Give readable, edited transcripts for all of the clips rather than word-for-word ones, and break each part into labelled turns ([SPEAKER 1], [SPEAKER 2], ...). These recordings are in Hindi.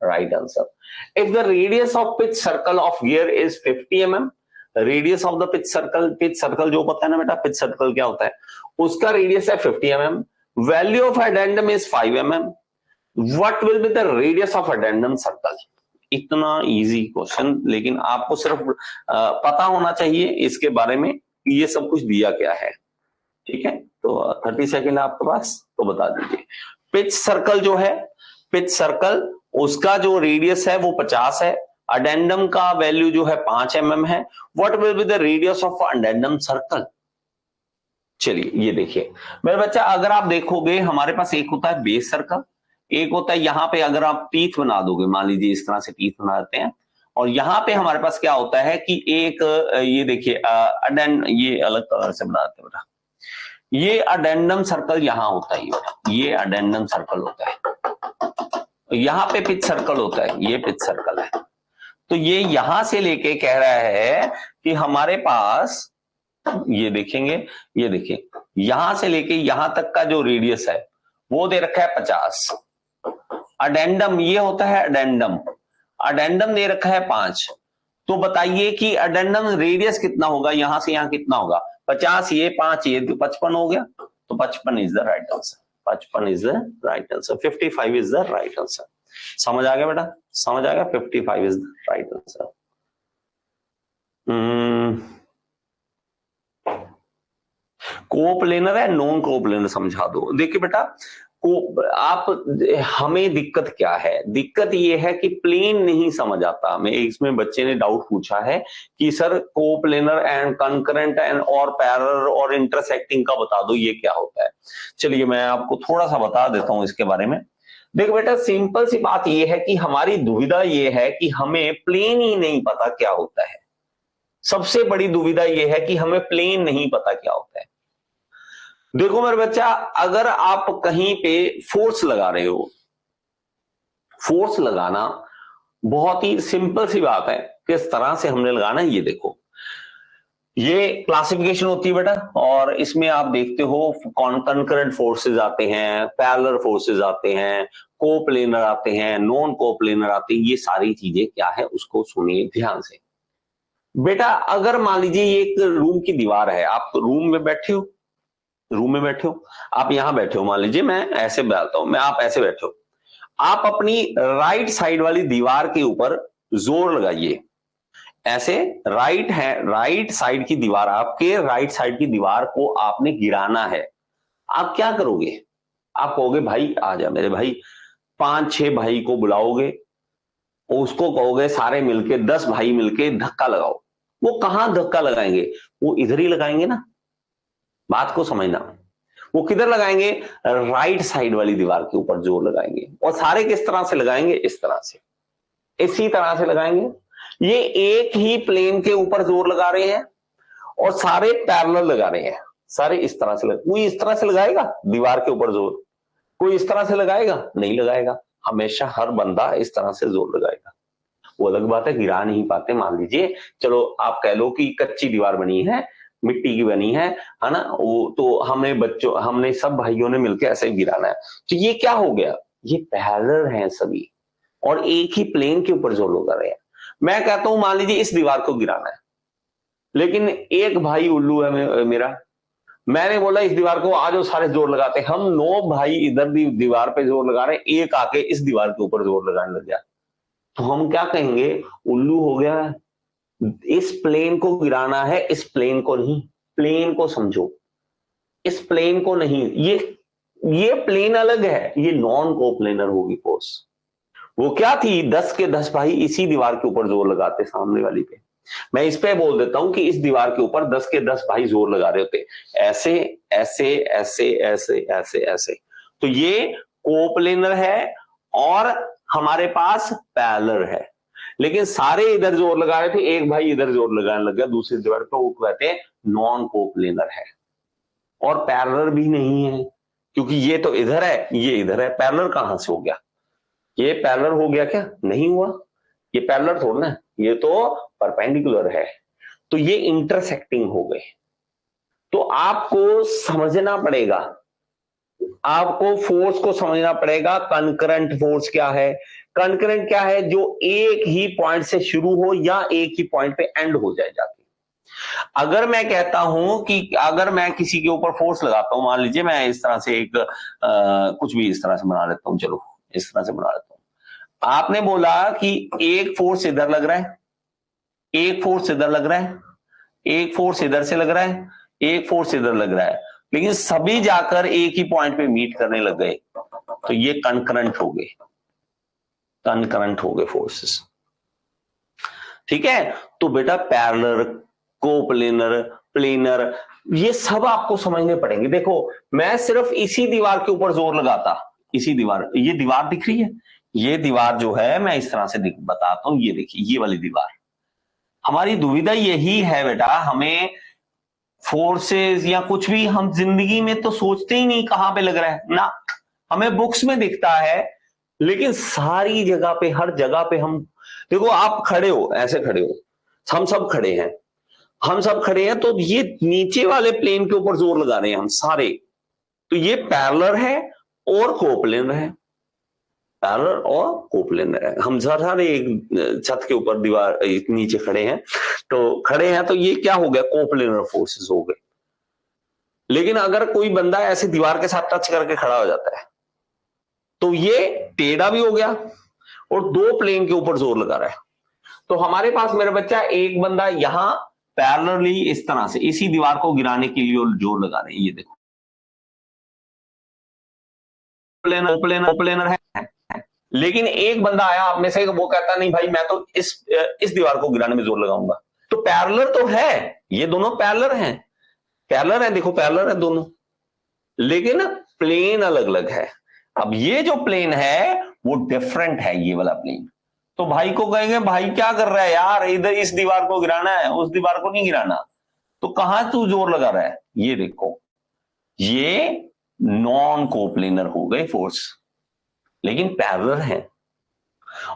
[SPEAKER 1] Right answer. If the radius of pitch circle of gear is 50 mm, radius of the pitch circle जो पता है ना बेटा, पिच सर्कल क्या होता है, उसका रेडियस है 50 mm, value of addendum is 5 mm, what will be the radius of addendum circle. इतना इजी क्वेश्चन, लेकिन आपको सिर्फ पता होना चाहिए इसके बारे में, ये सब कुछ दिया क्या है। ठीक है, तो 30 सेकेंड आपके पास, तो बता दीजिए। पिच सर्कल जो है, पिच सर्कल उसका जो रेडियस है वो 50 है, अडेंडम का वैल्यू जो है 5 mm है, what will be the radius of addendum circle. चलिए ये देखिए मेरे बच्चा, अगर आप देखोगे हमारे पास एक होता है बेस सर्कल, एक होता है यहां पे अगर आप टीथ बना दोगे, मान लीजिए इस तरह से टीथ बना देते हैं, और यहां पे हमारे पास क्या होता है कि एक ये देखिए ये अलग कलर से बना देते हैं बेटा, ये अडेंडम सर्कल यहां होता है, ये अडेंडम सर्कल होता है, यहां पे पिच सर्कल होता है, ये पिच सर्कल है। तो ये यहां से लेके कह रहा है कि हमारे पास, ये देखेंगे, ये देखिए यहां से लेके यहां तक का जो रेडियस है वो दे रखा है 50, अडेंडम ये होता है अडेंडम, अडेंडम दे रखा है 5, तो बताइए कि अडेंडम रेडियस कितना होगा, यहां से यहां कितना होगा, 50 ये 5 ये 55 हो गया, तो 55 is the right answer, 55 is the right answer, 55 is the right answer. समझ आ गया बेटा, समझ आ गया, 55 is the right answer. Coplanar है नॉन कोप्लेनर समझा दो। देखिए बेटा, आप, हमें दिक्कत क्या है, दिक्कत ये है कि प्लेन नहीं समझ आता हमें। इसमें बच्चे ने डाउट पूछा है कि sir coplanar and concurrent and और पैरेलल और इंटरसेक्टिंग का बता दो ये क्या होता है। चलिए मैं आपको थोड़ा सा बता देता हूं इसके बारे में। देखो बेटा, सिंपल सी बात ये है कि हमारी दुविधा ये है कि हमें प्लेन ही नहीं पता क्या होता है। सबसे बड़ी दुविधा यह है कि हमें प्लेन नहीं पता क्या होता है। देखो मेरे बच्चा, अगर आप कहीं पे फोर्स लगा रहे हो, फोर्स लगाना बहुत ही सिंपल सी बात है, किस तरह से हमने लगाना है ये देखो। ये क्लासिफिकेशन होती है बेटा, और इसमें आप देखते हो कॉन्करेंट फोर्सेस आते हैं, पैरेलल फोर्सेस आते हैं, कोप्लेनर आते हैं, नॉन कोप्लेनर आते हैं, ये सारी चीजें क्या है उसको सुनिए ध्यान से। बेटा अगर मान लीजिए ये एक रूम की दीवार है, आप रूम में बैठे हो, रूम में बैठे हो, आप यहां बैठे हो, मान लीजिए मैं ऐसे बैठता हूं, मैं आप ऐसे बैठे हो, आप अपनी राइट साइड वाली दीवार के ऊपर जोर लगाइए, ऐसे राइट है, राइट साइड की दीवार, आपके राइट साइड की दीवार को आपने गिराना है। आप क्या करोगे, आप कहोगे भाई आ जा मेरे भाई, 5-6 भाई को बुलाओगे, उसको कहोगे सारे मिलके 10 भाई मिलके धक्का लगाओ। वो कहां धक्का लगाएंगे, वो इधर ही लगाएंगे ना, बात को समझना। वो किधर लगाएंगे, राइट साइड वाली दीवार के ऊपर जोर लगाएंगे, और सारे किस तरह से लगाएंगे, इस तरह से, इसी तरह से लगाएंगे। ये एक ही प्लेन के ऊपर जोर लगा रहे हैं और सारे पैरेलल लगा रहे हैं, सारे इस तरह से कोई इस तरह से लगाएगा दीवार के ऊपर जोर, कोई इस तरह से लगाएगा, नहीं लगाएगा, हमेशा हर बंदा इस तरह से जोर लगाएगा। वो अलग बात है गिरा नहीं पाते, मान लीजिए चलो आप कह लो कि कच्ची दीवार बनी है, मिट्टी की बनी है ना, वो तो हमने सब भाइयों ने मिलकर ऐसे गिराना है। तो ये क्या हो गया, ये पैरेलल हैं सभी और एक ही प्लेन के ऊपर जोर लगा रहे हैं। मैं कहता हूं मान लीजिए इस दीवार को गिराना है, लेकिन एक भाई उल्लू है मेरा, मैंने बोला इस दीवार को आ जाओ सारे जोर लगाते, हम 9 भाई इधर दीवार पे जोर लगा रहे हैं, एक आके इस दीवार के ऊपर जोर लगाने लग गया, तो हम क्या कहेंगे, उल्लू हो गया। इस प्लेन को गिराना है, इस प्लेन को नहीं, प्लेन को समझो, इस प्लेन को नहीं, ये प्लेन अलग है, ये नॉन कोप्लेनर होगी फोर्स। वो क्या थी, 10 के 10 भाई इसी दीवार के ऊपर जोर लगाते सामने वाली पे। मैं इस पे बोल देता हूं कि इस दीवार के ऊपर 10 के 10 भाई जोर लगा रहे होते, ऐसे ऐसे ऐसे ऐसे ऐसे ऐसे, तो ये कोप्लेनर है और हमारे पास पैरेलल है। लेकिन सारे इधर जोर लगा रहे थे, एक भाई इधर जोर लगाने लग गया दूसरी दीवार पे, वो कहते हैं नॉन कोप्लेनर है। और पैरेलल भी नहीं है, क्योंकि ये तो इधर है ये इधर है, पैरेलल कहां से हो गया, ये पैरेलल हो गया क्या, नहीं हुआ, ये पैरेलल थोड़ा ना, ये तो परपेंडिकुलर है, तो ये इंटरसेक्टिंग हो गए। तो आपको समझना पड़ेगा आपको फोर्स को समझना पड़ेगा। कंकरेंट फोर्स क्या है? कंकरेंट क्या है? जो एक ही पॉइंट से शुरू हो या एक ही पॉइंट पे एंड हो जाए जाके। अगर मैं कहता हूं कि अगर मैं किसी के ऊपर फोर्स लगाता हूं, मान लीजिए मैं इस तरह से एक कुछ भी इस तरह से बना लेता हूं, चलो इस तरह से बना लेता हूं। आपने बोला कि एक फोर्स इधर लग रहा है, एक फोर्स इधर लग रहा है, एक फोर्स इधर से लग रहा है, एक फोर्स इधर लग रहा है, लेकिन सभी जाकर एक ही पॉइंट पे मीट करने लग गए, तो ये कंकरेंट हो गए, कंकरेंट हो गए फोर्सेस। ठीक है, तो बेटा पैरेलल, कोप्लेनर, प्लेनर, ये सब आपको समझने पड़ेंगे। देखो मैं सिर्फ इसी दीवार के ऊपर जोर लगाता, इसी दीवार, ये दीवार दिख रही है, ये दीवार जो है मैं इस तरह से बताता हूं, ये देखिए ये वाली दीवार। हमारी दुविधा यही है बेटा, हमें फोर्सेस या कुछ भी हम जिंदगी में तो सोचते ही नहीं कहां पे लग रहा है ना, हमें बुक्स में दिखता है, लेकिन सारी जगह पे, हर जगह पे हम, देखो आप खड़े हो, ऐसे खड़े हो, हम सब खड़े हैं, हम सब खड़े हैं, तो ये नीचे वाले प्लेन के ऊपर जोर लगा रहे हैं हम सारे, तो ये पैरेलल है और कोप्लेनर है, पैरेलल और कोप्लेनर है। हम सारे एक छत के ऊपर दीवार नीचे खड़े हैं, तो खड़े हैं, तो ये क्या हो गया? कोप्लेनर फोर्सेस हो गए। लेकिन अगर कोई बंदा ऐसे दीवार के साथ टच करके खड़ा हो जाता है, तो ये टेढ़ा भी हो गया और दो प्लेन के ऊपर जोर लगा रहा है। तो हमारे पास मेरा बच्चा एक बंदा यहां पैरेलली इस तरह से इसी दीवार को गिराने के लिए जोर लगा रहे हैं, ये देखो प्लेनर प्लेनर प्लेनर है। लेकिन एक बंदा आया आप में से, वो कहता नहीं भाई मैं तो इस दीवार को गिराने में जोर लगाऊंगा। तो पैरेलल तो है, ये दोनों पैरेलल हैं, पैरेलल है, देखो पैरेलल है दोनों, लेकिन प्लेन अलग अलग है। अब ये जो प्लेन है वो डिफरेंट है, ये वाला प्लेन। तो भाई को कहेंगे भाई क्या कर रहा है यार, इधर इस दीवार को गिराना है, उस दीवार को नहीं गिराना। तो कहां तू जोर लगा रहा है? ये देखो, ये नॉन कोप्लेनर हो गए फोर्स, लेकिन पैरेलल है।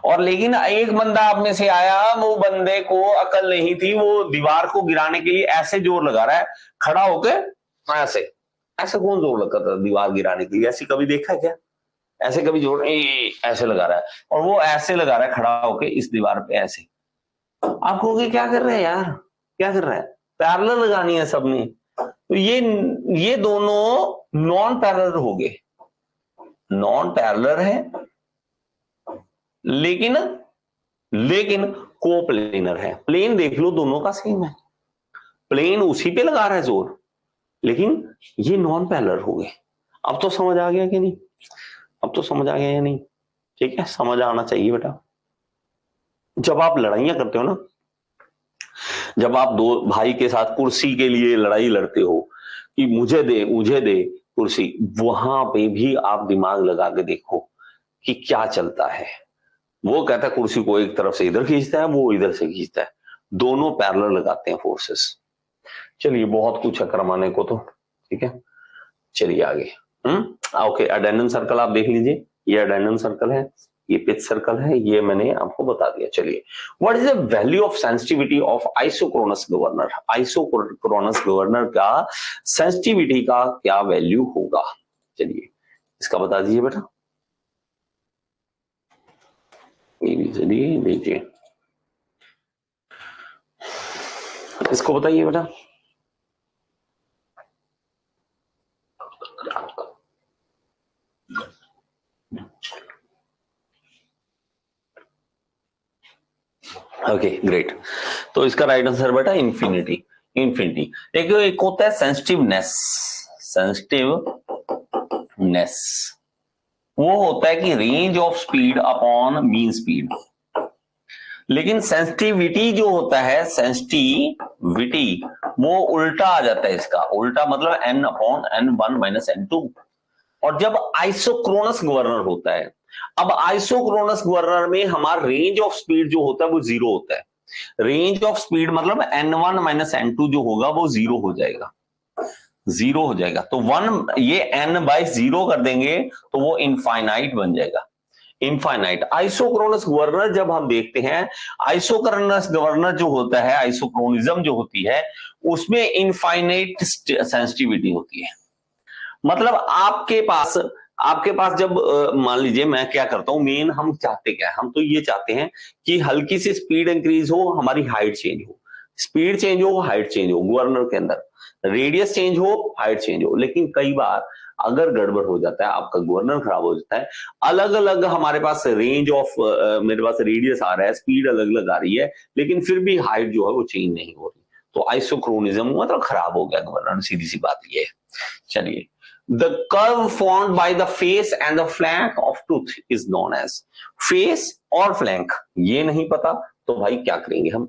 [SPEAKER 1] और लेकिन एक बंदा आप में से आया, वो बंदे को अकल नहीं थी, वो दीवार को गिराने के लिए ऐसे जोर लगा रहा है, खड़ा होकर ऐसे, ऐसे कौन जोर लगाता है दीवार गिराने के लिए? ऐसे कभी देखा है क्या? ऐसे कभी जोर ऐसे लगा रहा है, और वो ऐसे लगा रहा है खड़ा होके इस दीवार पे ऐसे। आप कहोगे क्या कर रहे हैं यार, क्या कर रहा है? पैरेलल लगानी है सबने। तो ये दोनों नॉन पैरेलल हो गए, नॉन पैरेलल है, लेकिन लेकिन कोप्लेनर है। प्लेन देख लो दोनों का सेम है, प्लेन उसी पे लगा रहा है जोर, लेकिन ये नॉन पैरेलल हो गए। अब तो समझ आ गया कि नहीं? अब तो समझ आ गया या नहीं? ठीक है, समझ आना चाहिए बेटा। जब आप लड़ाइयां करते हो ना, जब आप दो भाई के साथ कुर्सी के लिए लड़ाई लड़ते हो कि मुझे दे कुर्सी, वहां पे भी आप दिमाग लगा के देखो कि क्या चलता है। वो कहता है कुर्सी को एक तरफ से इधर खींचता है, वो इधर से खींचता है, दोनों पैरेलल लगाते हैं फोर्सेस। चलिए बहुत कुछ है करवाने को तो, ठीक है, चलिए आगे। ओके, अडेंडम सर्कल आप देख लीजिए, ये अडेंडम सर्कल है, ये पिच सर्कल है, ये मैंने आपको बता दिया। चलिए, what is the value of sensitivity of isochronous governor? Isochronous governor का सेंसिटिविटी का क्या वैल्यू होगा? चलिए इसका बता दीजिए बेटा, चलिए लीजिए, इसको बताइए बेटा। ओके ग्रेट, तो इसका राइट आंसर बेटा इंफिनिटी। इंफिनिटी एक होता है सेंसिटिवनेस, सेंसिटिवनेस वो होता है कि range of speed upon mean speed. लेकिन सेंसिटिविटी जो होता है, सेंसिटिविटी वो उल्टा आ जाता है, इसका उल्टा मतलब n upon n1 minus n2। और जब आइसोक्रोनस गवर्नर होता है, अब आइसोक्रोनस गवर्नर में हमारा रेंज ऑफ स्पीड जो होता है वो जीरो होता है। रेंज ऑफ स्पीड मतलब n1 माइनस n2 जो होगा वो जीरो हो जाएगा, जीरो हो जाएगा। तो वन ये n बाय जीरो कर देंगे तो वो इनफाइनाइट बन जाएगा, इनफाइनाइट। आइसोक्रोनस गवर्नर जब हम देखते हैं, आइसोक्रोनस गवर्नर जो होता है, आइसोक्रोनिज्म जो होती है, उसमें इनफाइनाइट सेंसिटिविटी होती है। मतलब आपके पास जब मान लीजिए मैं क्या करता हूं, मेन हम चाहते क्या है, हम तो ये चाहते हैं कि हल्की सी स्पीड इंक्रीज हो, हमारी हाइट चेंज हो, स्पीड चेंज हो, हाइट चेंज हो, गवर्नर के अंदर रेडियस चेंज हो, हाइट चेंज हो। लेकिन कई बार अगर गड़बड़ हो जाता है, आपका गवर्नर खराब हो जाता है, अलग अलग हमारे पास रेंज ऑफ, मेरे पास रेडियस आ रहा है, स्पीड अलग अलग आ रही है, लेकिन फिर भी हाइट जो है वो चेंज नहीं हो रही, तो आइसोक्रोनिज्म मतलब खराब हो गया गवर्नर, सीधी सी बात ये है। चलिए, the curve formed by the face and the flank of tooth is known as, face और फ्लैंक ये नहीं पता तो भाई क्या करेंगे हम,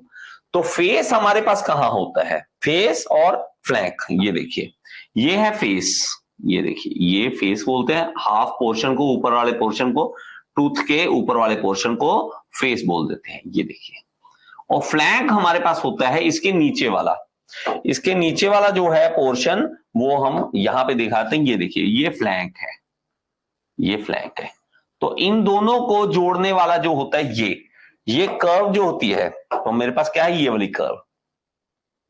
[SPEAKER 1] तो फेस हमारे पास कहां होता है, फेस और फ्लैंक, ये देखिए ये है फेस, ये देखिए ये फेस बोलते हैं, हाफ पोर्शन को, ऊपर वाले पोर्शन को, टूथ के ऊपर वाले पोर्शन को फेस बोल देते हैं, ये देखिए। और फ्लैंक हमारे पास होता है इसके नीचे वाला, इसके नीचे वाला जो है पोर्शन वो हम यहां पे दिखाते हैं, ये देखिए ये फ्लैंक है, ये फ्लैंक है। तो इन दोनों को जोड़ने वाला जो होता है ये कर्व जो होती है, तो मेरे पास क्या है, ये वाली कर्व,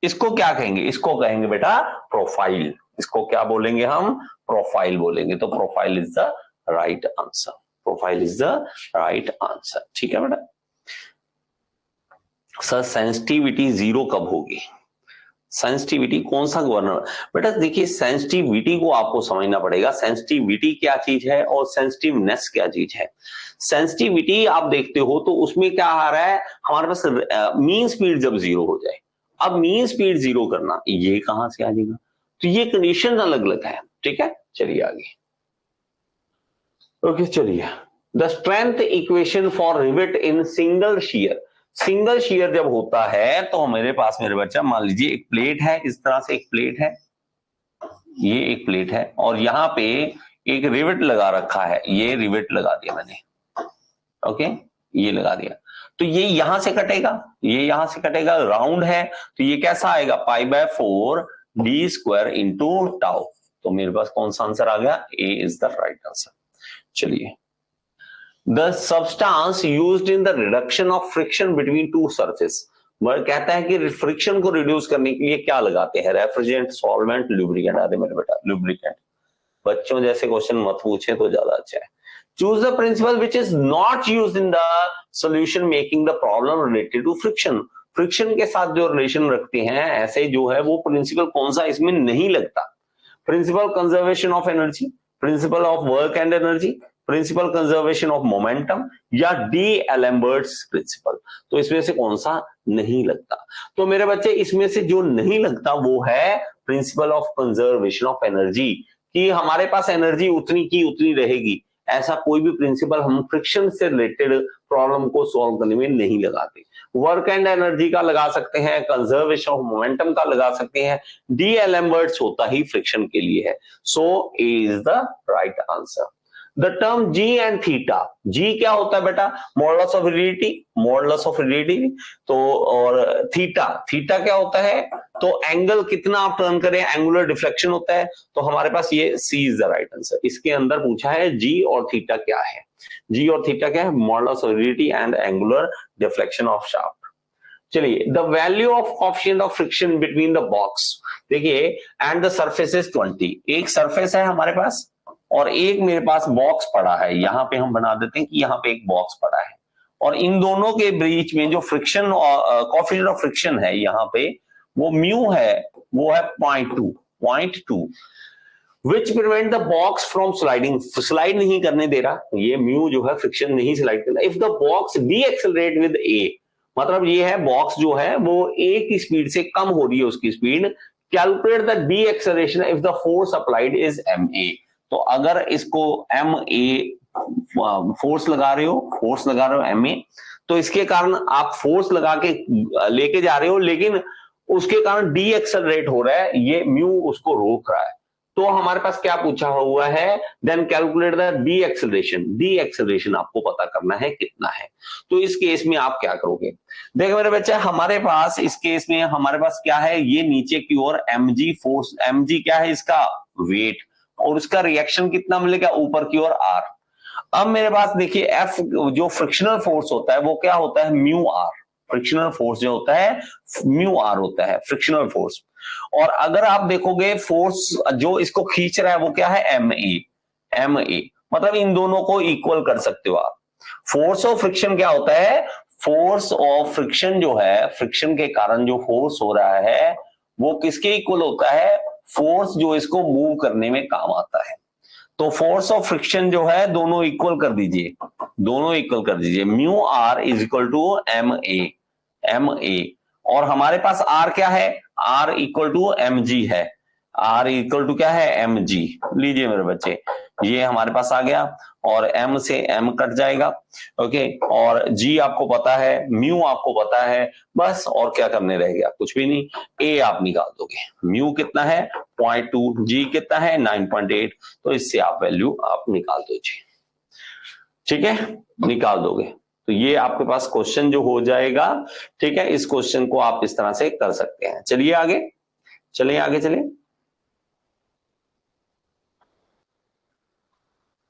[SPEAKER 1] इसको क्या कहेंगे, इसको कहेंगे बेटा प्रोफाइल, इसको क्या बोलेंगे हम, प्रोफाइल बोलेंगे। तो profile is the right answer, profile is the right answer, ठीक है बेटा। सर सेंसिटिविटी 0 कब होगी, सेंसिटिविटी कौन सा गवर्नर, बेटा देखिए सेंसिटिविटी को आपको समझना पड़ेगा, सेंसिटिविटी क्या चीज है और सेंसिटिवनेस क्या चीज है। सेंसिटिविटी आप देखते हो तो उसमें क्या आ रहा है हमारे पास, मीन स्पीड जब 0 हो जाए, अब मीन स्पीड 0 करना ये कहां से आ जाएगा, तो ये कंडीशन अलग अलग है, ठीक है। चलिए आगे, ओके चलिए, the strength equation for rivet in single shear, single shear जब होता है तो मेरे पास मेरे बच्चा मान लीजिए एक प्लेट है, इस तरह से एक प्लेट है, ये एक प्लेट है और यहां पे एक रिवेट लगा रखा है, ये रिवेट लगा दिया मैंने, ओके ये लगा दिया, तो ये यहां से कटेगा, ये यहां से कटेगा, राउंड है तो ये कैसा आएगा, π/4 d स्क्वायर इंटू टाउ, तो मेरे पास कौन सा आंसर आ गया, ए इज द राइट आंसर। चलिए, the substance used in the reduction of friction between two surface, वह कहता है कि फ्रिक्शन को रिड्यूस करने के लिए क्या लगाते हैं, रेफ्रिजरेंट, सॉल्वेंट, लुब्रिकेंट। अरे मेरे बेटा लुब्रिकेंट, बच्चों जैसे क्वेश्चन मत पूछे तो ज्यादा अच्छा है। Choose the principle which is not used in the solution making the problem related to friction, friction के साथ जो रिलेशन रखते हैं ऐसे जो है वो प्रिंसिपल कौन सा इसमें नहीं लगता, principle conservation of energy, principle of work and energy, principle conservation of momentum, या डी एलेम्बर्ट्स प्रिंसिपल, तो इसमें से कौन सा नहीं लगता, तो मेरे बच्चे इसमें से जो नहीं लगता वो है principle of conservation of energy, कि हमारे पास एनर्जी उतनी की उतनी रहेगी, ऐसा कोई भी प्रिंसिपल हम फ्रिक्शन से रिलेटेड प्रॉब्लम को सॉल्व करने में नहीं लगाते। वर्क एंड एनर्जी का लगा सकते हैं, कंजर्वेशन ऑफ मोमेंटम का लगा सकते हैं, डी एलेम्बर्ट्स होता ही फ्रिक्शन के लिए है, so A is the right answer. The term G and theta, G क्या होता है बेटा, modulus of rigidity, modulus of rigidity, तो और थीटा, थीटा क्या होता है, तो एंगल कितना आप टर्न करें, एंगुलर डिफ्लेक्शन होता है, तो हमारे पास ये सी इज द राइट आंसर। इसके अंदर पूछा है जी और थीटा क्या है, जी और थीटा क्या है, modulus of rigidity and angular deflection of shaft. चलिए, the value of coefficient of friction between the box, देखिए एंड द सरफेस इज 20, एक सरफेस है हमारे पास और एक मेरे पास बॉक्स पड़ा है, यहां पे हम बना देते हैं कि यहां पे एक बॉक्स पड़ा है और इन दोनों के बीच में जो फ्रिक्शन कोएफिशिएंट ऑफ फ्रिक्शन है यहाँ पे वो म्यू है, वो है 0.2 which prevent the box from sliding, slide नहीं करने दे रहा, ये म्यू जो है फ्रिक्शन नहीं स्लाइड कर रहा। If the box decelerate with A, मतलब ये है बॉक्स जो है वो ए की स्पीड से कम हो रही है उसकी speed, calculate the deceleration if the force applied is M A, तो अगर इसको एम ए फोर्स लगा रहे हो एम ए, तो इसके कारण आप फोर्स लगा के लेके जा रहे हो लेकिन उसके कारण डी एक्सेलरेट हो रहा है, ये म्यू उसको रोक रहा है, तो हमारे पास क्या पूछा हुआ है, then calculate the deceleration, deceleration आपको पता करना है कितना है, तो इस केस में आप क्या करोगे, देखो मेरे बच्चे हमारे पास इस केस में हमारे पास क्या है, ये नीचे की ओर mg फोर्स, mg क्या है इसका वेट, और उसका रिएक्शन कितना मिलेगा ऊपर की ओर r। अब मेरे पास देखिए F जो फ्रिक्शनल फोर्स होता है वो क्या होता है म्यू r, फ्रिक्शनल फोर्स जो होता है म्यू आर होता है फ्रिक्शनल फोर्स। और अगर आप देखोगे फोर्स जो इसको खींच रहा है वो क्या है, एम ए, मतलब इन दोनों को इक्वल कर सकते हो आप। फोर्स ऑफ फ्रिक्शन क्या होता है, फोर्स ऑफ फ्रिक्शन जो है, फ्रिक्शन के कारण जो फोर्स हो रहा है वो किसके इक्वल होता है, फोर्स जो इसको मूव करने में काम आता है। तो फोर्स ऑफ फ्रिक्शन जो है दोनों इक्वल कर दीजिए, दोनों इक्वल कर दीजिए, mu R is equal to m a और हमारे पास आर क्या है, R equal to m g है, आर इक्वल टू क्या है, एम जी। लीजिए मेरे बच्चे, ये हमारे पास आ गया और m से m कट जाएगा, ओके। और g आपको पता है, म्यू आपको पता है, बस और क्या करने रह गया, कुछ भी नहीं, a आप निकाल दोगे। म्यू कितना है 0.2, g कितना है 9.8, तो इससे आप वैल्यू आप निकाल दीजिए, ठीक है, निकाल दोगे तो ये आपके पास क्वेश्चन जो हो जाएगा, ठीक है। इस क्वेश्चन को आप इस तरह से कर सकते हैं। चलिए आगे चलिए, आगे चलिए,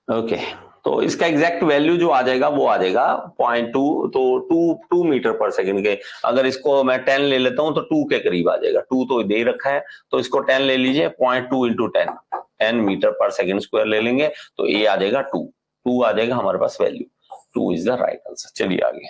[SPEAKER 1] ओके। तो इसका एग्जैक्ट वैल्यू जो आ जाएगा वो आ जाएगा 0.2, तो 2 मीटर पर सेकंड के, अगर इसको मैं 10 ले लेता हूं तो 2 के करीब आ जाएगा, 2 तो दे रखा है तो इसको 10 ले लीजिए, 0.2 इंटू 10 मीटर पर सेकंड स्क्वायर ले लेंगे तो ये आ जाएगा 2 आ जाएगा हमारे पास value, 2 is the right answer. चलिए आगे,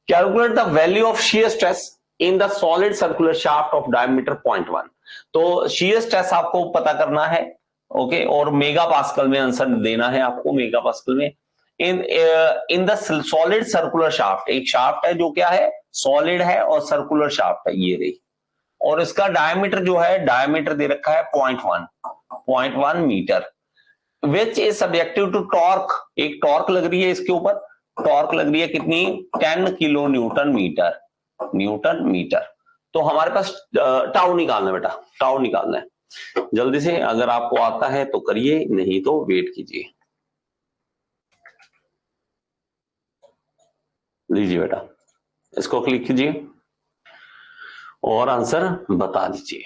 [SPEAKER 1] calculate the value of shear stress in the solid circular shaft of diameter 0.1। तो शियर स्ट्रेस आपको पता करना है, ओके, और मेगा पास्कल में आंसर देना है आपको, मेगा पास्कल में। इन द सॉलिड सर्कुलर शाफ्ट, एक शाफ्ट है जो क्या है, सॉलिड है और सर्कुलर शाफ्ट है, ये रही, और इसका डायमीटर जो है, डायमीटर दे रखा है 0.1 metre, which is subjective to torque, एक टॉर्क लग रही है इसके ऊपर, टॉर्क लग रही है कितनी, 10 किलो न्यूटन मीटर। तो हमारे पास टाउ निकालना है बेटा, टाउ निकालना है, जल्दी से, अगर आपको आता है तो करिए, नहीं तो वेट कीजिए। लीजिए बेटा, इसको क्लिक कीजिए और आंसर बता दीजिए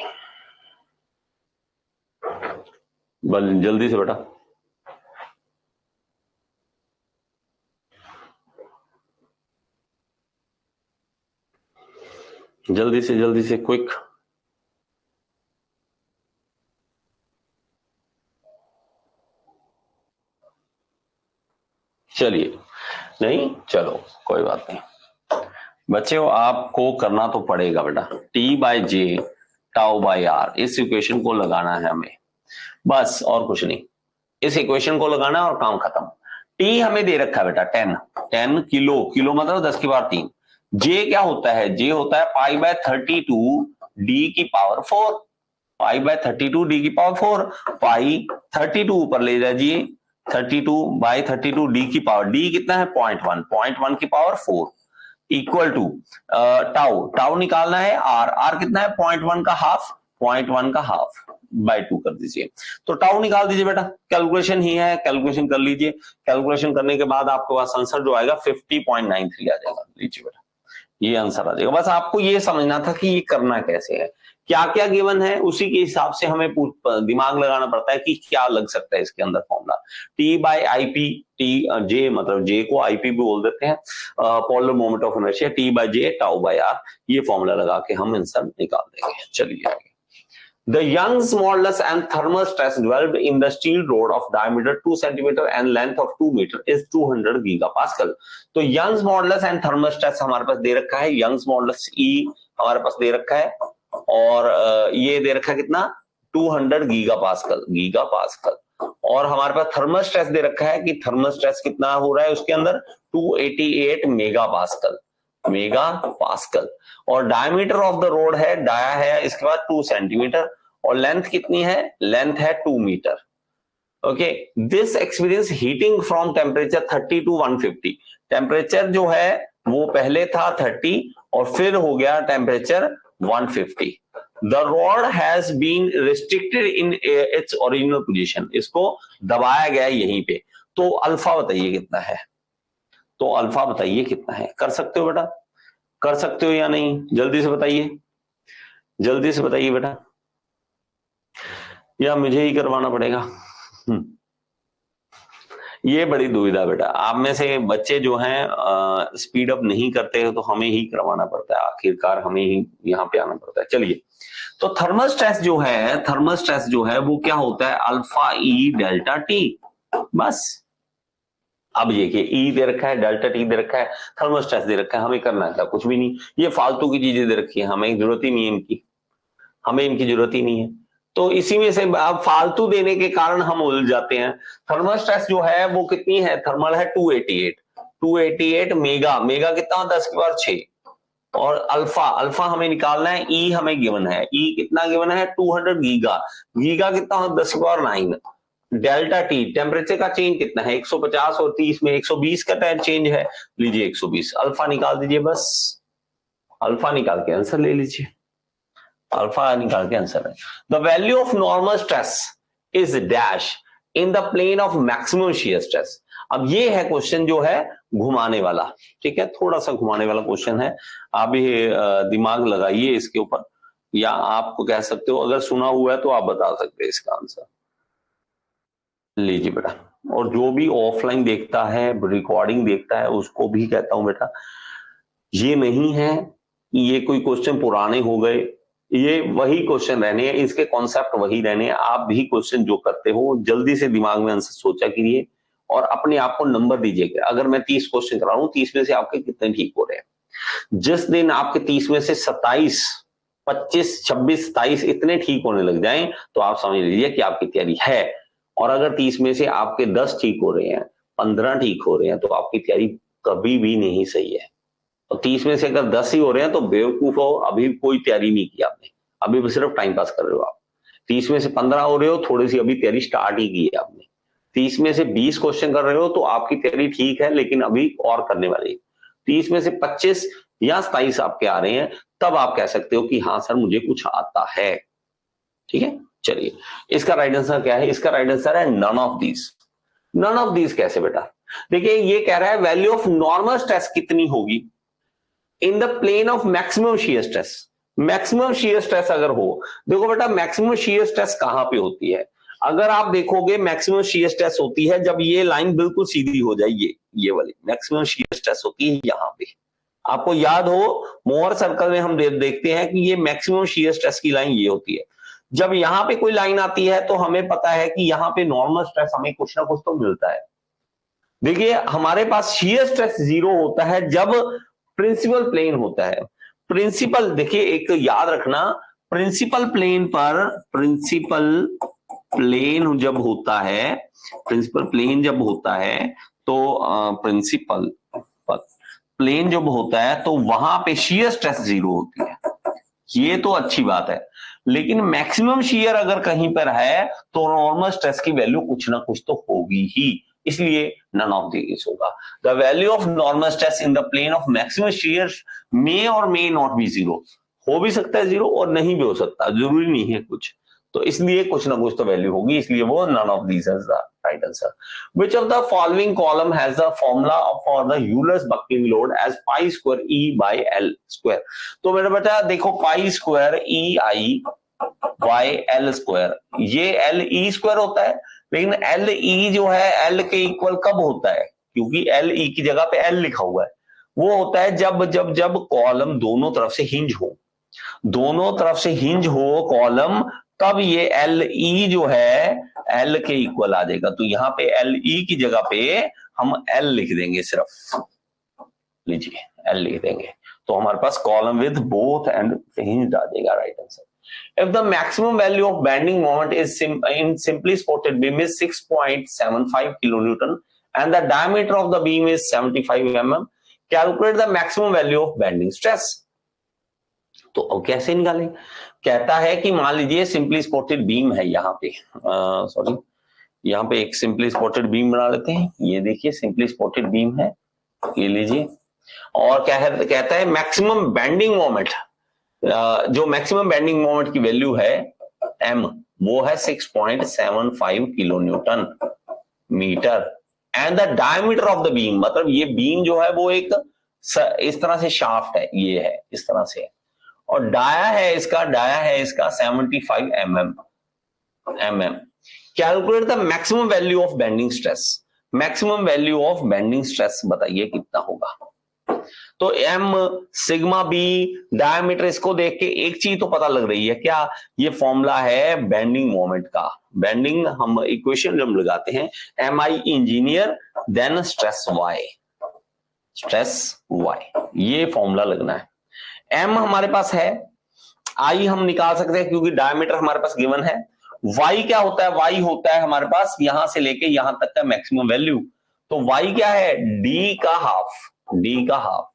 [SPEAKER 1] जल्दी से बेटा। जल्दी से क्विक। चलिए, नहीं चलो कोई बात नहीं बच्चों, आपको करना तो पड़ेगा बेटा, T by J tau by R, इस इक्वेशन को लगाना है हमें, बस और कुछ नहीं, इस इक्वेशन को लगाना है और काम खत्म। टी हमें दे रखा है बेटा 10 किलो मतलब 10 की पावर 3। जे क्या होता है, जे होता है पाई बाय 32 डी की पावर 4, पाई बाय 32 डी की पावर 4, पाई 32 ऊपर ले जाइए, 32 बाय 32 डी की पावर, डी कितना है 0.1 की पावर 4 इक्वल टू टाउ निकालना है, आर कितना है 0.1 का हाफ बाय 2 कर दीजिए, तो टाउ निकाल दीजिए बेटा, कैलकुलेशन ही है, कैलकुलेशन कर लीजिए, कैलकुलेशन करने के बाद आपके पास आंसर जो आएगा 50.93 आ जाएगा। लीजिए बेटा, ये आंसर आ जाएगा। बस आपको ये समझना था कि ये करना कैसे है, क्या क्या गिवन है, उसी के हिसाब से हमें दिमाग लगाना पड़ता है कि क्या लग सकता है इसके अंदर formula. T by I P, T J मतलब जे को आई पी भी बोल देते हैं, polar moment of inertia, T by J tau by R, ये फॉर्मूला लगा के हम आंसर निकाल देंगे। चलिए आगे, The Young's modulus and thermal stress developed in the steel rod of diameter 2 cm and length of 2 meter is 200 gigapascal। तो Young's modulus and thermal stress हमारे पास दे रखा है, Young's modulus E हमारे पास दे रखा है, और ये दे रखा है कितना 200 गीगापास्कल, और हमारे पास थर्मल स्ट्रेस दे रखा है कि थर्मल स्ट्रेस कितना हो रहा है उसके अंदर 288 मेगापास्कल, और डायमीटर ऑफ द रोड है, डाया है इसके बाद 2 सेंटीमीटर, और लेंथ कितनी है, लेंथ है 2 metre, okay. This experience heating from temperature 30 to 150, temperature जो है वो पहले था 30 और फिर हो गया temperature 150। The rod has been restricted in its original position, इसको दबाया गया यहीं पे, तो अल्फा बताइए कितना है, तो अल्फा बताइए कितना है, कर सकते हो बेटा, कर सकते हो या नहीं, जल्दी से बताइए, जल्दी से बताइए बेटा, या मुझे ही करवाना पड़ेगा। ये बड़ी दुविधा बेटा, आप में से बच्चे जो हैं स्पीड अप नहीं करते हो तो हमें ही करवाना पड़ता है, आखिरकार हमें ही यहाँ पे आना पड़ता है। चलिए, तो थर्मल स्ट्रेस जो है, थर्मल स्ट्रेस जो है वो क्या होता है, अल्फा ई डेल्टा टी, बस। अब देखिए ई दे रखा है, डेल्टा टी दे रखा है, थर्मल स्ट्रेस दे रखा है, हमें करना है कुछ भी नहीं, ये फालतू की चीजें दे रखी है, हमें जरूरत ही नहीं है इनकी, हमें इनकी जरूरत ही नहीं है। तो इसी में से अब फालतू देने के कारण हम उलझ जाते हैं। थर्मल स्ट्रेस जो है वो कितनी है, थर्मल है 288 मेगा, मेगा कितना, 10 की पावर 6। और अल्फा, अल्फा हमें निकालना है, ई हमें गिवन है, ई कितना गिवन है 200 गीगा, गीगा कितना हो 10 की पावर 9। डेल्टा टी टेम्परेचर का चेंज कितना है 150 और 30 में 120 का चेंज है, लीजिए 120, अल्फा निकाल दीजिए, बस अल्फा निकाल के आंसर ले लीजिए, अल्फा निकाल के आंसर है। The value of normal stress is dash in the plane of maximum shear stress. अब ये है क्वेश्चन जो है घुमाने वाला, ठीक है, थोड़ा सा घुमाने वाला क्वेश्चन है, आप भी दिमाग लगाइए इसके ऊपर, या आपको कह सकते हो अगर सुना हुआ है तो आप बता सकते हैं इसका आंसर। लीजिए बेटा, और जो भी ऑफलाइन देखता है, रिकॉर्डिंग देखता है, उसको भी कहता हूं बेटा, ये नहीं है कि ये कोई क्वेश्चन पुराने हो गए, ये वही क्वेश्चन रहने हैं, इसके कॉन्सेप्ट वही रहने हैं। आप भी क्वेश्चन जो करते हो जल्दी से दिमाग में आंसर सोचा कीजिए और अपने आप को नंबर दीजिएगा। अगर मैं 30 क्वेश्चन करा रहा हूं, 30 में से आपके कितने ठीक हो रहे हैं, जिस दिन आपके 30 में से 27, 25, 26, 27 इतने ठीक होने लग जाएं तो आप समझ लीजिए कि आपकी तैयारी है। और अगर 30 में से आपके 10 ठीक हो रहे हैं, 15 ठीक हो रहे हैं, तो आपकी तैयारी कभी भी नहीं सही है। तो 30 में से अगर 10 ही हो रहे हैं तो बेवकूफ हो, अभी कोई तैयारी नहीं की आपने, अभी भी सिर्फ टाइम पास कर रहे हो आप। 30 में से 15 हो रहे हो, थोड़ी सी अभी तैयारी स्टार्ट ही की है आपने। 30 में से 20 क्वेश्चन कर रहे हो तो आपकी तैयारी ठीक है, लेकिन अभी और करने वाली है। 30 में से 25 या 27 आपके आ रहे हैं, तब आप कह सकते हो कि हाँ सर मुझे कुछ आता है, ठीक है। चलिए, इसका राइट आंसर क्या है, इसका राइट आंसर है none of these. None of these कैसे बेटा, देखिए ये कह रहा है वैल्यू ऑफ नॉर्मल स्ट्रेस कितनी होगी in the plane of maximum shear stress. Maximum shear stress अगर हो, देखो बेटा मैक्सिमम शियर स्ट्रेस कहां पे होती है, अगर आप देखोगे मैक्सिमम शियर स्ट्रेस होती है जब ये लाइन बिल्कुल सीधी हो जाए, ये वाली मैक्सिमम शियर स्ट्रेस होती है यहां पे। आपको याद हो मोहर सर्कल में हम देखते हैं कि ये मैक्सिमम शियर स्ट्रेस की लाइन ये होती है। जब यहां पे कोई लाइन आती है तो हमें पता है कि यहां पे नॉर्मल स्ट्रेस हमें कुछ ना कुछ तो मिलता है। देखिए हमारे पास शियर स्ट्रेस 0 होता है जब प्रिंसिपल प्लेन होता है। प्रिंसिपल देखिए एक याद रखना, प्रिंसिपल प्लेन पर, प्रिंसिपल प्लेन जब होता है, प्रिंसिपल प्लेन जब होता है तो प्रिंसिपल प्लेन जब होता है तो वहां पे शियर स्ट्रेस 0 होती है, ये तो अच्छी बात है। लेकिन मैक्सिमम शियर अगर कहीं पर है तो नॉर्मल स्ट्रेस की वैल्यू कुछ ना कुछ तो होगी ही, इसलिए नन ऑफ दिस होगा। The value of normal stress in the plane of maximum shear may और मे नॉट बी 0, हो भी सकता है 0 और नहीं भी हो सकता, जरूरी नहीं है कुछ, तो इसलिए कुछ ना कुछ तो वैल्यू होगी, इसलिए वो none of these is the right answer. Which of the following column has the formula for the Euler's buckling load as pi square E by L square? तो मेरा बेटा देखो pi square E I by L square, ये एल ई स्क्वायर होता है, लेकिन एल ई जो है एल के इक्वल कब होता है, क्योंकि एल ई की जगह पे एल लिखा हुआ है, वो होता है जब जब जब कॉलम दोनों तरफ से हिंज हो, दोनों तरफ से हिंज हो कॉलम, तब ये एल ई जो है एल के इक्वल आ जाएगा। तो यहां पे एल ई की जगह पे हम एल लिख देंगे, सिर्फ लीजिए एल लिख देंगे, तो हमारे पास column with both end hinge आ जाएगा, right answer. If the maximum value of bending moment is in simply supported beam is 6.75 kilonewton and the diameter of the beam is 75 mm, calculate the maximum value of bending stress। तो अब कैसे निकालें, कहता है कि मान लीजिए सिंपली सपोर्टेड बीम है यहाँ पे, सॉरी यहाँ पे एक सिंपली सपोर्टेड बीम बना लेते हैं, ये देखिए सिंपली सपोर्टेड बीम है, ये लीजिए, और क्या है, कहता है मैक्सिमम बेंडिंग मोमेंट, जो मैक्सिमम बेंडिंग मोमेंट की वैल्यू है m, वो है 6.75 kilo newton metre, and the diameter of the beam, मतलब ये बीम जो है वो एक इस तरह से शाफ्ट है, ये है इस तरह से, और डाया है इसका 75 mm। Calculate the maximum value of bending stress, maximum value of bending stress बताइए कितना होगा। तो एम सिग्मा बी डायमीटर, इसको देख के एक चीज तो पता लग रही है क्या, ये फॉर्मूला है बेंडिंग मोमेंट का। बेंडिंग हम इक्वेशन जब लगाते हैं M I engineer then stress y, stress y, ये फॉर्मूला लगना है। एम हमारे पास है, आई हम निकाल सकते हैं क्योंकि डायमीटर हमारे पास गिवन है। वाई क्या होता है, वाई होता है हमारे पास यहां से लेके यहां तक का मैक्सिमम वैल्यू। तो वाई क्या है, डी का हाफ, डी का हाफ।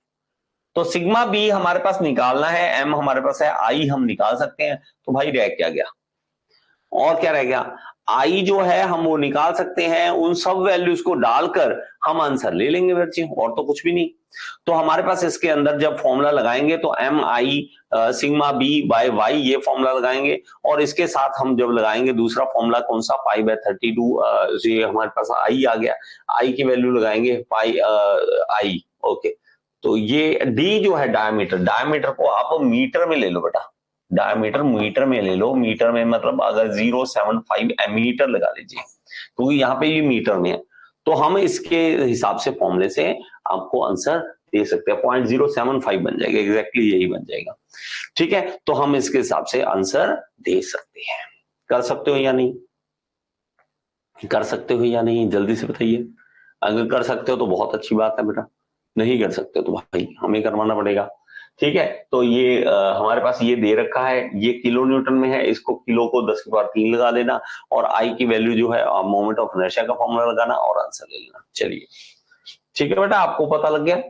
[SPEAKER 1] तो सिग्मा बी हमारे पास निकालना है, एम हमारे पास है, आई हम निकाल सकते हैं। तो भाई रह क्या गया, और क्या रह गया, आई जो है हम वो निकाल सकते हैं, उन सब वैल्यूज को डालकर हम आंसर ले लेंगे बच्चे, और तो कुछ भी नहीं। तो हमारे पास इसके अंदर जब फॉर्मूला लगाएंगे तो M I sigma b by y ये फॉर्मूला लगाएंगे, और इसके साथ हम जब लगाएंगे दूसरा फॉर्मूला कौन सा, पाई बाय 32, ये हमारे पास आई आ गया, आई की वैल्यू लगाएंगे पाई आई, ओके। तो ये डी जो है डायमीटर, डायमीटर को आप मीटर में ले लो बेटा, डायमीटर मीटर में ले लो, मीटर में मतलब अगर 075 मीटर लगा लीजिए क्योंकि यहाँ पे ये मीटर में है। तो हम इसके हिसाब से फॉर्मूले से आपको आंसर दे सकते हैं, 0.075 बन जाएगा, एग्जैक्टली यही बन जाएगा, ठीक है। तो हम इसके हिसाब से आंसर दे सकते हैं। कर सकते हो या नहीं, कर सकते हो या नहीं, जल्दी से बताइए। अगर कर सकते हो तो बहुत अच्छी बात है बेटा, नहीं कर सकते तो भाई हमें करवाना पड़ेगा, ठीक है। तो ये हमारे पास ये दे रखा है, ये किलो न्यूटन में है, इसको किलो को 10 की पावर 3 लगा देना, और आई की वैल्यू जो है मोमेंट ऑफ इनर्शिया का फॉर्मूला लगाना और आंसर ले लेना। चलिए ठीक है बेटा, आपको पता लग गया।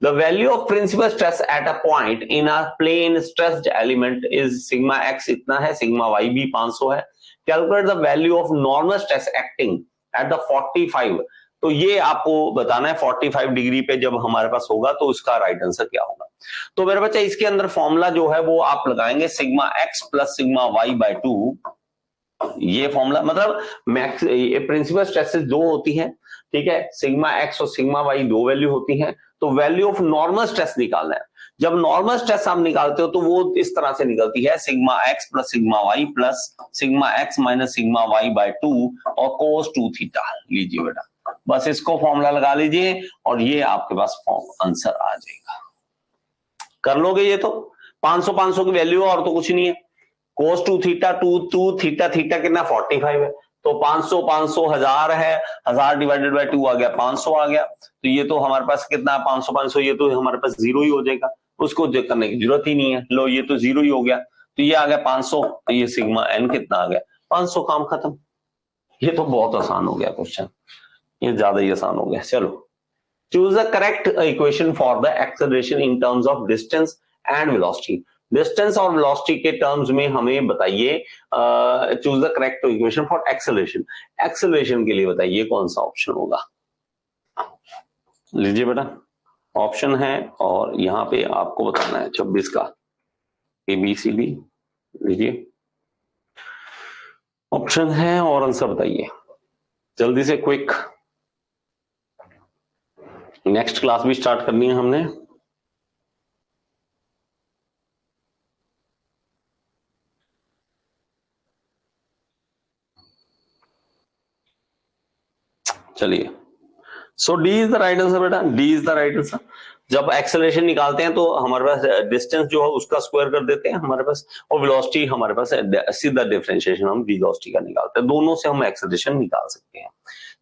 [SPEAKER 1] The value of principal stress at a point in a plane stressed element is sigma x इतना है, sigma y भी 500 है। Calculate the value of normal stress acting at the 45, तो ये आपको बताना है 45 डिग्री पे जब हमारे पास होगा तो इसका राइट आंसर क्या होगा। तो मेरे बच्चे इसके अंदर फॉर्मूला जो है वो आप लगाएंगे sigma x plus sigma y by 2, ये फॉर्मूला मतलब मैक्स प्रिंसिपल स्ट्रेसेस दो होती हैं, ठीक है, सिग्मा एक्स और सिग्मा वाई दो वैल्यू होती हैं। तो वैल्यू ऑफ नॉर्मल स्ट्रेस निकालना है। जब नॉर्मल स्ट्रेस आप निकालते हो तो वो इस तरह से निकलती है sigma x plus sigma y plus sigma x minus sigma y by 2 और कोस 2 थीटा। लीजिए बेटा, बस इसको फॉर्मूला लगा लीजिए और ये आपके पास आंसर आ जाएगा। कर लोगे ये तो 500 की वैल्यू और तो कुछ नहीं है। कोस 2 थीटा 2 थीटा थीटा कितना 45 है, तो 500 1000 है, 1000 डिवाइडेड बाय 2 आ गया 500 आ गया। तो ये तो हमारे पास कितना 500 ये तो हमारे पास जीरो ही हो जाएगा, उसको चेक करने की जरूरत ही नहीं है। लो ये तो जीरो ही हो गया, तो ये आ गया 500, तो ये सिग्मा एन कितना आ गया 500, काम खत्म। ये तो बहुत आसान हो गया क्वेश्चन, ये ज्यादा ही आसान हो गया। चलो, choose the correct equation for the acceleration in terms of distance and velocity. Distance और वेलोसिटी के टर्म्स में हमें बताइए, choose the correct equation for acceleration. Acceleration के लिए बताइए कौन सा ऑप्शन होगा। लीजिए बेटा, ऑप्शन है और यहां पे आपको बताना है 26 का ABCD। लीजिए ऑप्शन है और आंसर बताइए जल्दी से, क्विक। नेक्स्ट क्लास भी स्टार्ट करनी है हमने। चलिए, so D is the right answer बेटा, D is the right answer. जब एक्सेलरेशन निकालते हैं तो हमारे पास डिस्टेंस जो है उसका स्क्वायर कर देते हैं हमारे पास, और वेलोसिटी हमारे पास सीधा डिफरेंशिएशन हम वेलोसिटी का निकालते हैं, दोनों से हम एक्सेलरेशन निकाल सकते हैं।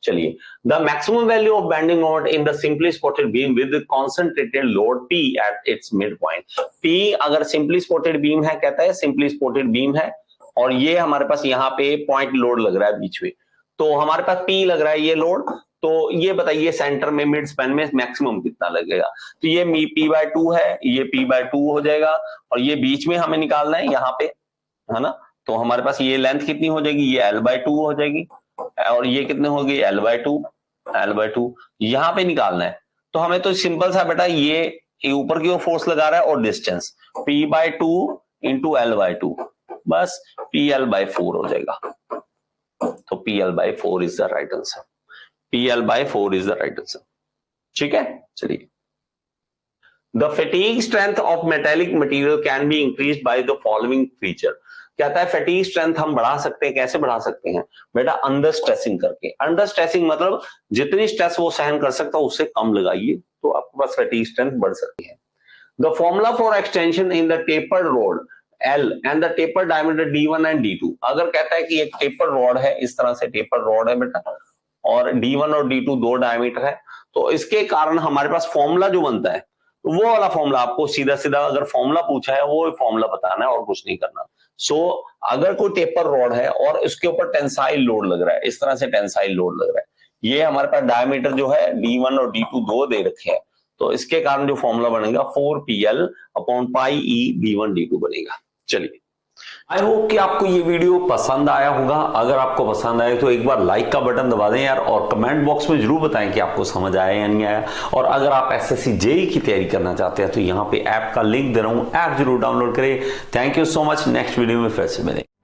[SPEAKER 1] चलिए, the maximum value of bending moment in the simply spotted beam with concentrated load P at its mid point. P अगर सिंपली स्पॉटेड बीम है, कहता है सिंपली स्पॉटेड बीम है और ये हमारे पास यहाँ पे पॉइंट लोड लग रहा है बीच में, तो हमारे पास P लग रहा है ये लोड। तो ये बताइए सेंटर में मिड स्पैन में मैक्सिमम कितना लगेगा। तो ये P/2 है, ये P/2 हो जाएगा और ये बीच में हमें निकालना है यहाँ पे, है ना। तो हमारे पास ये लेंथ कितनी हो जाएगी, ये L/2 हो जाएगी और ये कितने होगी L/2 यहाँ पे निकालना है। तो हमें तो सिंपल सा बेटा ये ऊपर की ओर फोर्स लगा रहा है और डिस्टेंस P/2 इंटू L/2, बस PL/4 हो जाएगा। तो PL/4 is the right answer, PL/4 is the right answer, ठीक है। चलिए, the fatigue strength of metallic material can be increased by the following feature. कहता है फैटिग स्ट्रेंथ हम बढ़ा सकते हैं, कैसे बढ़ा सकते हैं बेटा? अंडर स्ट्रेसिंग करके। अंडर स्ट्रेसिंग मतलब जितनी स्ट्रेस वो सहन कर सकता है उससे कम लगाइए, तो आपके पास फैटिग स्ट्रेंथ बढ़ सकती है। The formula for extension in the tapered rod L and the taper diameter D1 and D2। अगर कहता है कि एक टेपर रॉड है, इस तरह से टेपर रॉड है बेटा, और D1 और D2 दो डायमीटर है, तो इसके कारण हमारे पास फॉर्मूला जो बनता है, तो वो वाला फॉर्मूला आपको सीधा सीधा अगर फॉर्मूला पूछा है वो फॉर्मूला बताना है और कुछ नहीं करना। अगर कोई टेपर रॉड है और इसके ऊपर टेंसाइल लोड लग रहा है, इस तरह से टेंसाइल लोड लग रहा है, ये हमारे पास डायमीटर जो है D1 और D2 दो दे रखे हैं, तो इसके कारण जो फॉर्मूला बनेगा 4PL upon pi E D1 D2 बनेगा। चलिए, आई होप कि आपको ये वीडियो पसंद आया होगा। अगर आपको पसंद आए तो एक बार लाइक का बटन दबा दें यार, और कमेंट बॉक्स में जरूर बताएं कि आपको समझ आया या नहीं आया। और अगर आप SSC JEE की तैयारी करना चाहते हैं तो यहाँ पे ऐप का लिंक दे रहा हूँ, ऐप जरूर डाउनलोड करें। Thank you so much. Next video में फिर से मिलेंगे।